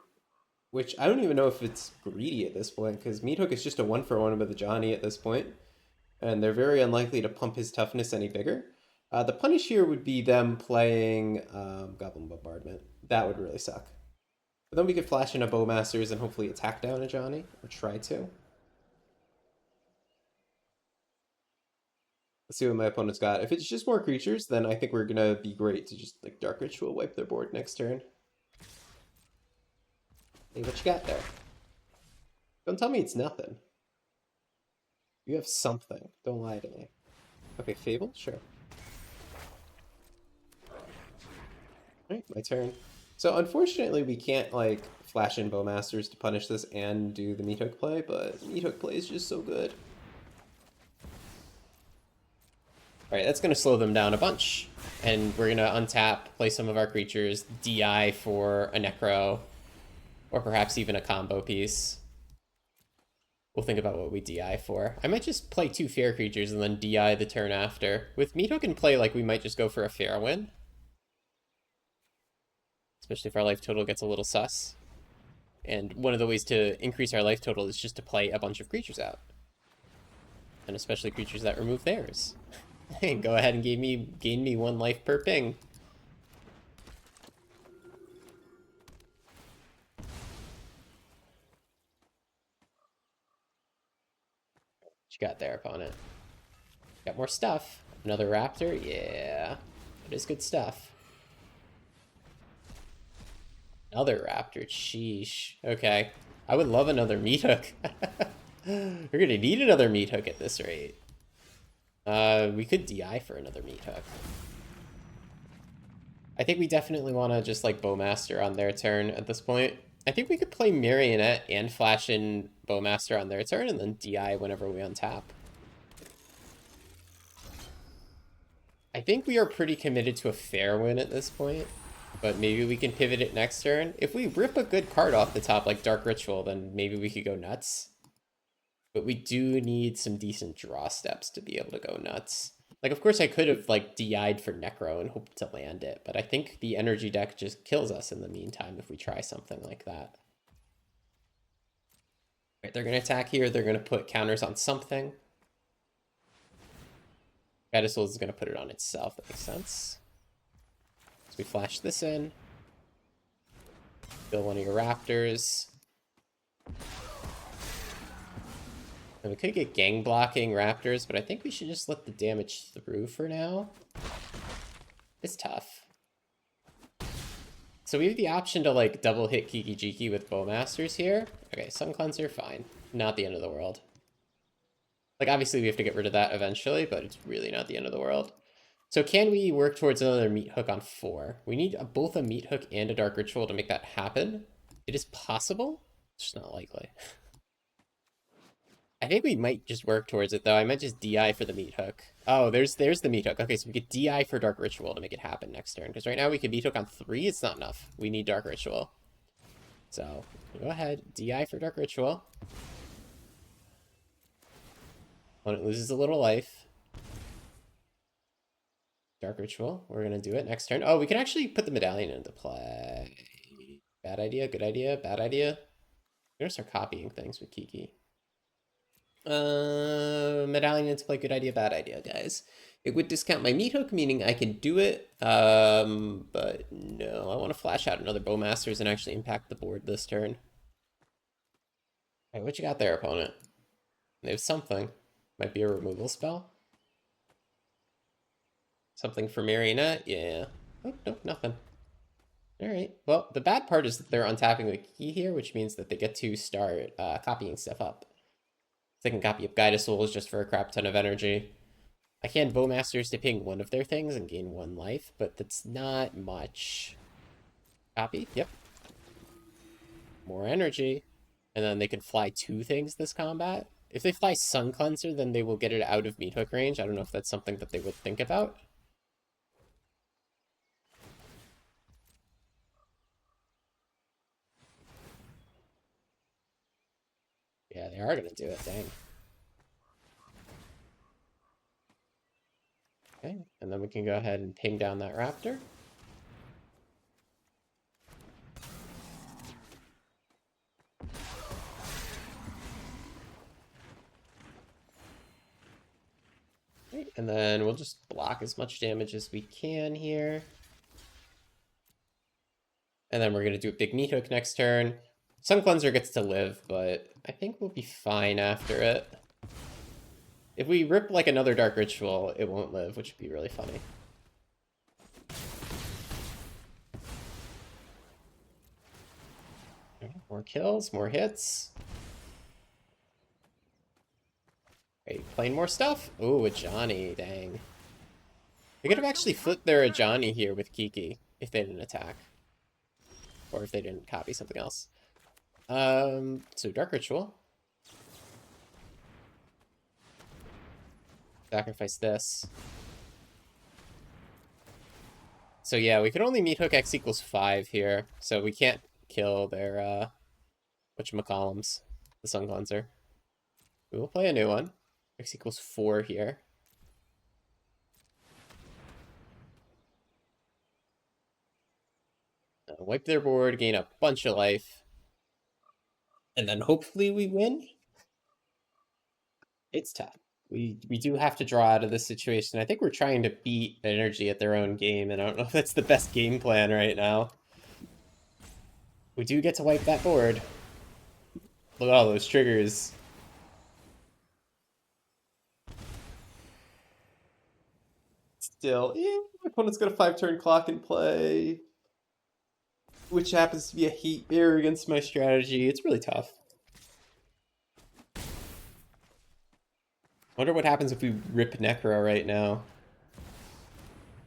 Which I don't even know if it's greedy at this point, because Meathook is just a 1-for-1 with the Johnny at this point. And they're very unlikely to pump his toughness any bigger. The punish here would be them playing Goblin Bombardment. That would really suck. But then we could flash in a Bowmasters and hopefully attack down a Johnny, or try to. Let's see what my opponent's got. If it's just more creatures, then I think we're gonna be great to just like Dark Ritual wipe their board next turn. Hey, what you got there? Don't tell me it's nothing. You have something. Don't lie to me. Okay, Fable? Sure. Alright, my turn. So unfortunately we can't like flash in Bowmasters to punish this and do the Meathook play, but Meathook play is just so good. Alright, that's going to slow them down a bunch. And we're going to untap, play some of our creatures, DI for a Necro, or perhaps even a combo piece. We'll think about what we DI for. I might just play 2 fair creatures and then DI the turn after. With Meathook in play, like, we might just go for a fair win. Especially if our life total gets a little sus. And one of the ways to increase our life total is just to play a bunch of creatures out. And especially creatures that remove theirs. Go ahead and gain me 1 life per ping. What you got there, opponent? Got more stuff. Another raptor? Yeah. It is good stuff. Another raptor. Sheesh. Okay. I would love another Meathook. We're gonna need another Meathook at this rate. We could DI for another Meathook. I think we definitely want to just like Bowmaster on their turn at this point. I think we could play Marionette and flash in Bowmaster on their turn and then DI whenever we untap. I think we are pretty committed to a fair win at this point, but maybe we can pivot it next turn. If we rip a good card off the top like Dark Ritual, then maybe we could go nuts. But we do need some decent draw steps to be able to go nuts. Like, of course, I could have, like, DI'd for Necro and hoped to land it, but I think the energy deck just kills us in the meantime if we try something like that. Right, they're going to attack here. They're going to put counters on something. Pedestal is going to put it on itself. That makes sense. So we flash this in. Kill one of your Raptors. And we could get gang blocking Raptors, but I think we should just let the damage through for now. It's tough. So we have the option to like double hit Kiki Jiki with Bowmasters here. Okay, Sun Cleanser, fine. Not the end of the world. Like obviously we have to get rid of that eventually, but it's really not the end of the world. So can we work towards another Meathook on 4? We need both a Meathook and a Dark Ritual to make that happen. It is possible. It's just not likely. I think we might just work towards it, though. I might just DI for the meat hook. Oh, there's the meat hook. Okay, so we could DI for Dark Ritual to make it happen next turn. Because right now we could meat hook on 3. It's not enough. We need Dark Ritual. So, go ahead. DI for Dark Ritual. When it loses a little life. Dark Ritual. We're going to do it next turn. Oh, we can actually put the Medallion into play. Bad idea, good idea, bad idea. We're going to start copying things with Kiki. Medallion into play, good idea, bad idea, guys. It would discount my meat hook, meaning I can do it. But no, I want to flash out another Bowmasters and actually impact the board this turn. Hey, what you got there, opponent? They have something. Might be a removal spell. Something for Marionette? Yeah. Oh, nope, nothing. Alright. Well, the bad part is that they're untapping the key here, which means that they get to start copying stuff up. They can copy up Guide of Souls just for a crap ton of energy. I can Bowmasters to ping one of their things and gain 1 life, but that's not much. Copy? Yep. More energy. And then they can fly 2 things this combat. If they fly Sun Cleanser, then they will get it out of meat hook range. I don't know if that's something that they would think about. Yeah, they are going to do it, dang. Okay, and then we can go ahead and ping down that raptor. Okay, and then we'll just block as much damage as we can here. And then we're going to do a big meat hook next turn. Sun Cleanser gets to live, but I think we'll be fine after it. If we rip like another Dark Ritual, it won't live, which would be really funny. More kills, more hits. Okay, playing more stuff? Ooh, a Johnny, dang. They could have actually flipped their Johnny here with Kiki if they didn't attack. Or if they didn't copy something else. So Dark Ritual. Sacrifice this. So yeah, we can only meat hook X equals 5 here. So we can't kill their, whatchamacallums, the Sun Cleanser. We will play a new one. X equals 4 here. Wipe their board, gain a bunch of life. And then hopefully we win. It's tough. We do have to draw out of this situation. I think we're trying to beat energy at their own game, and I don't know if that's the best game plan right now. We do get to wipe that board. Look at all those triggers. Still, yeah, my opponent's got a 5-turn clock in play, which happens to be a hate bear against my strategy. It's really tough. Wonder what happens if we rip Necro right now.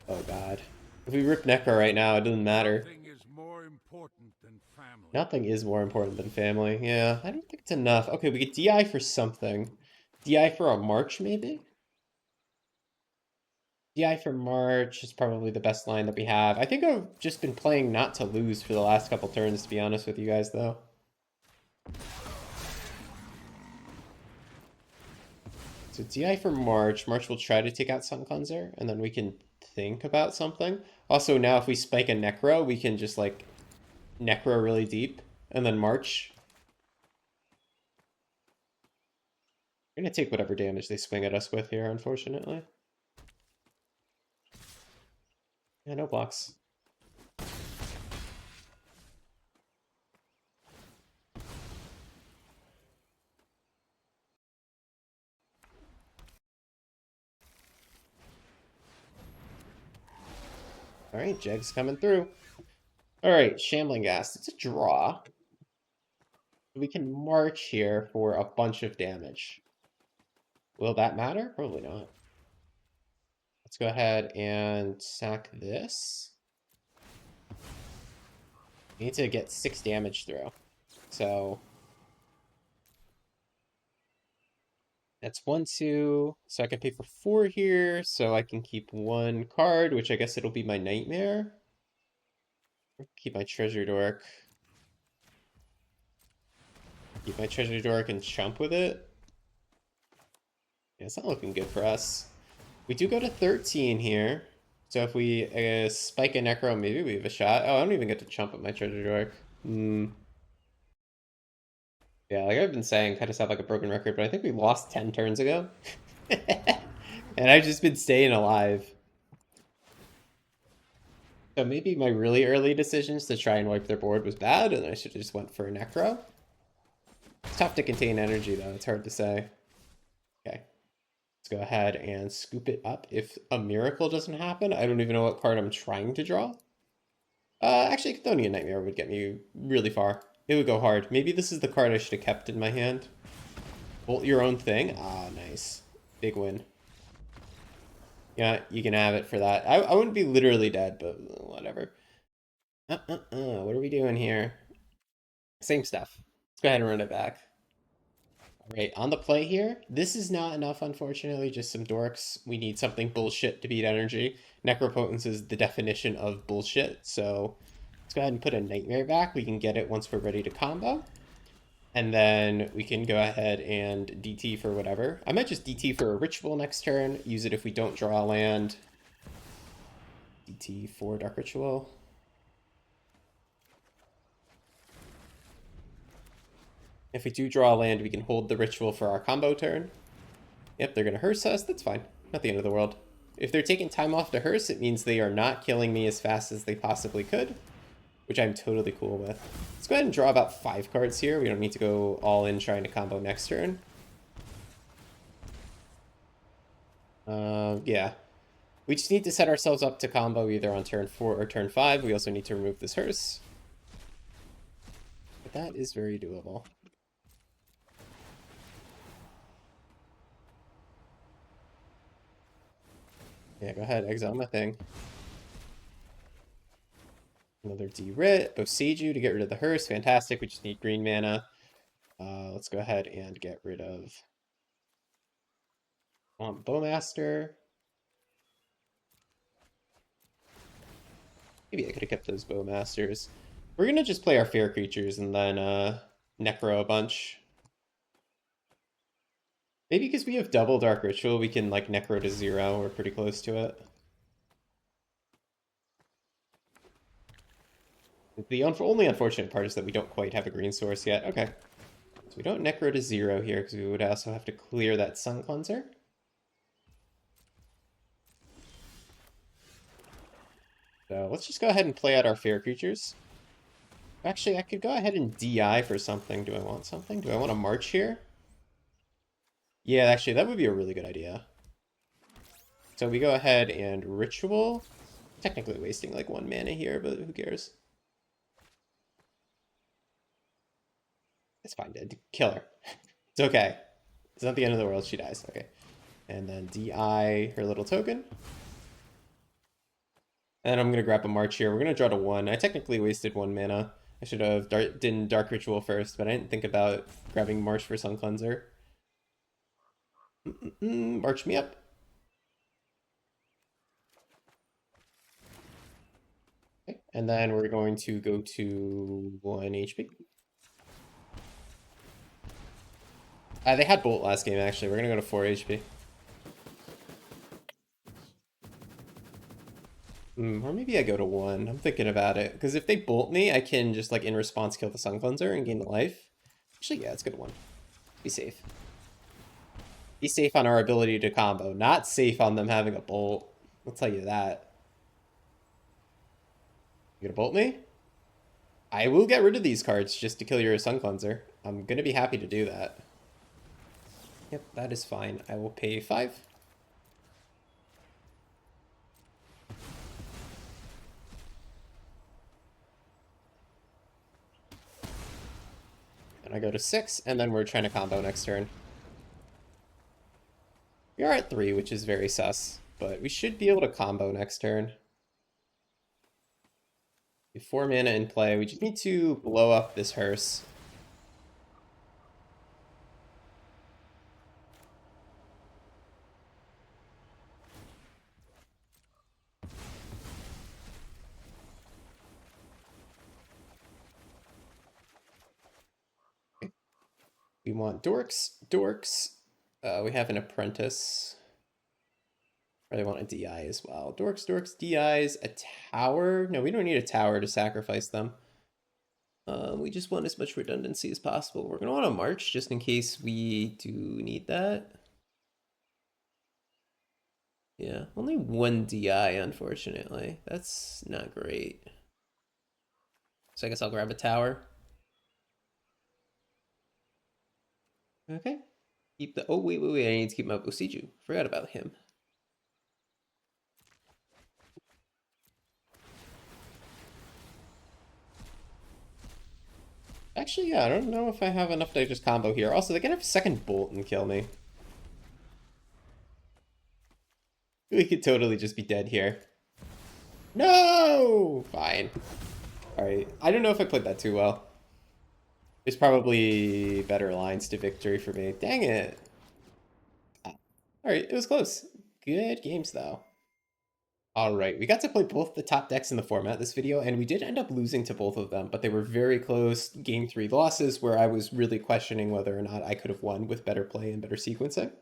Oh god. If we rip Necro right now, it doesn't matter. Nothing is more important than family. Nothing is more important than family. Yeah, I don't think it's enough. Okay, we get DI for something. DI for a March, maybe? DI for March is probably the best line that we have. I think I've just been playing not to lose for the last couple turns, to be honest with you guys, though. So DI for March. March will try to take out Sun Cleanser, and then we can think about something. Also, now if we spike a Necro, we can just, like, Necro really deep, and then March. We're gonna take whatever damage they swing at us with here, unfortunately. Yeah, no blocks. All right, Jeg's coming through. All right, Shambling Ghast. It's a draw. We can march here for a bunch of damage. Will that matter? Probably not. Let's go ahead and sack this. We need to get 6 damage through. So That's 1, 2. So I can pay for 4 here, so I can keep 1 card, which I guess it'll be my Nightmare. Keep my Treasure Dork. Keep my Treasure Dork and chump with it. Yeah, it's not looking good for us. We do go to 13 here. So if we spike a Necro, maybe we have a shot. Oh, I don't even get to chump with my Treasure Dork. Yeah, like I've been saying, kind of sound like a broken record, but I think we lost 10 turns ago. And I've just been staying alive. So maybe my really early decisions to try and wipe their board was bad, and I should have just went for a Necro. It's tough to contain energy, though. It's hard to say. Okay. Let's go ahead and scoop it up. If a miracle doesn't happen, I don't even know what card I'm trying to draw. Actually, Chthonian Nightmare would get me really far. It would go hard. Maybe this is the card I should have kept in my hand. Bolt your own thing. Ah, nice. Big win. Yeah, you can have it for that. I wouldn't be literally dead, but whatever. What are we doing here? Same stuff. Let's go ahead and run it back. All right, on the play here. This is not enough, unfortunately. Just some dorks. We need something bullshit to beat energy. Necropotence is the definition of bullshit, so let's go ahead and put a Nightmare back. We can get it once we're ready to combo. And then we can go ahead and DT for whatever. I might just DT for a Ritual next turn. Use it if we don't draw a land. DT for Dark Ritual. If we do draw a land, we can hold the Ritual for our combo turn. Yep, they're going to hearse us. That's fine. Not the end of the world. If they're taking time off to hearse, it means they are not killing me as fast as they possibly could, which I'm totally cool with. Let's go ahead and draw about 5 cards here. We don't need to go all in trying to combo next turn. Yeah. We just need to set ourselves up to combo either on turn 4 or turn 5. We also need to remove this hearse. But that is very doable. Yeah, go ahead, exile my thing. Another D-Writ, Boseiju to get rid of the hearse. Fantastic, we just need green mana. Let's go ahead and get rid of Bowmaster. Maybe I could have kept those Bowmasters. We're gonna just play our fair creatures and then Necro a bunch. Maybe because we have double Dark Ritual, we can like Necro to 0. We're pretty close to it. The only unfortunate part is that we don't quite have a green source yet. Okay. So we don't Necro to 0 here because we would also have to clear that Sun Cleanser. So let's just go ahead and play out our fair creatures. Actually, I could go ahead and DI for something. Do I want something? Do I want to march here? Yeah, actually, that would be a really good idea. So we go ahead and Ritual. Technically wasting like 1 mana here, but who cares? It's fine, dead. Kill her. It's okay. It's not the end of the world. She dies. Okay. And then DI her little token. And I'm going to grab a march here. We're going to draw to 1. I technically wasted 1 mana. I should have done Dark Ritual first, but I didn't think about grabbing March for Sun Cleanser. March me up. Okay. And then we're going to go to 1 HP. They had Bolt last game, actually. We're going to go to 4 HP. Or maybe I go to 1. I'm thinking about it. Because if they Bolt me, I can just, like, in response, kill the Sun Cleanser and gain the life. Actually, yeah, let's go to 1. Be safe. Be safe on our ability to combo. Not safe on them having a Bolt. I'll tell you that. You gonna Bolt me? I will get rid of these cards just to kill your Sun Cleanser. I'm gonna be happy to do that. Yep, that is fine. I will pay 5. And I go to 6, and then we're trying to combo next turn. We are at 3, which is very sus, but we should be able to combo next turn. We have 4 mana in play. We just need to blow up this hearse. We want dorks, dorks. We have an apprentice. Or they want a DI as well. Dorks, dorks, DIs, a tower. No, we don't need a tower to sacrifice them. We just want as much redundancy as possible. We're gonna want to march just in case we do need that. Yeah, only one DI, unfortunately. That's not great. So I guess I'll grab a tower. Okay. Keep the. Oh, wait. I need to keep my Bosiju. Forgot about him. Actually, yeah, I don't know if I have enough to just combo here. Also, they can have a second bolt and kill me. We could totally just be dead here. No! Fine. Alright. I don't know if I played that too well. There's probably better lines to victory for me. Dang it. Ah. Alright, it was close. Good games, though. Alright, we got to play both the top decks in the format this video, and we did end up losing to both of them, but they were very close game 3 losses where I was really questioning whether or not I could have won with better play and better sequencing.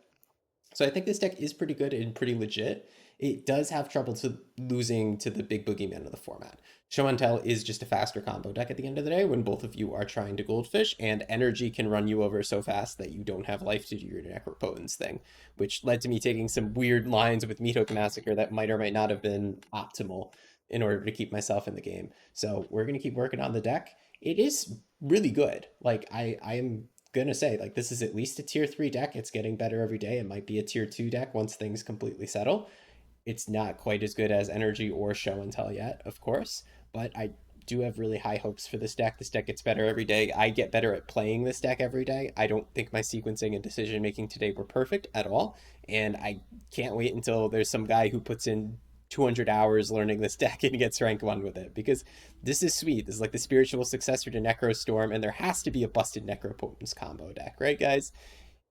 So I think this deck is pretty good and pretty legit. It does have trouble losing to the big boogeyman of the format. Show and Tell is just a faster combo deck at the end of the day when both of you are trying to goldfish, and energy can run you over so fast that you don't have life to do your Necropotence thing, which led to me taking some weird lines with Meathook Massacre that might or might not have been optimal in order to keep myself in the game. So we're going to keep working on the deck. It is really good. Like, I am gonna say, like, this is at least a tier 3 deck. It's getting better every day. It might be a tier 2 deck once things completely settle. It's not quite as good as Energy or Show and Tell yet, of course, but I do have really high hopes for this deck. This deck gets better every day. I get better at playing this deck every day. I don't think my sequencing and decision making today were perfect at all, and I can't wait until there's some guy who puts in 200 hours learning this deck and gets rank 1 with it, because this is sweet. This is like the spiritual successor to Necrostorm, and there has to be a busted Necropotence combo deck, right, guys?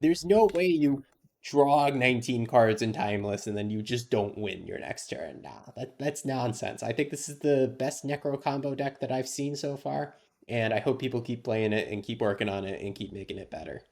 There's no way you draw 19 cards in Timeless and then you just don't win your next turn. Nah, that's nonsense. I think this is the best Necro combo deck that I've seen so far, and I hope people keep playing it and keep working on it and keep making it better.